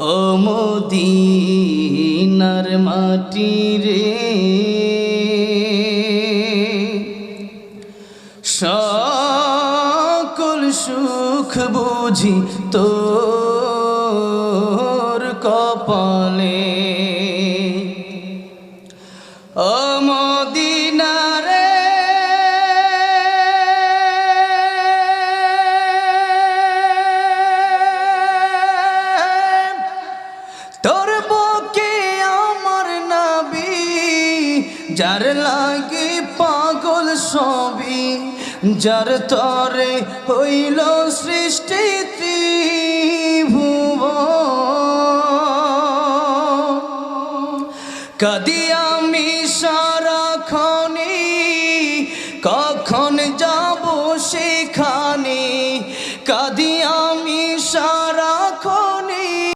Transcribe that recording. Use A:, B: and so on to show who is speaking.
A: ও মদিনার মাটি রে, সকল সুখ বুঝি তোর কপালে। ও মদিনা রে, তোর বুকে আমার নবী, যার লাগি পাগল সবই, যার তরে হইল সৃষ্টি ত্রিভুবন। কাদিয়া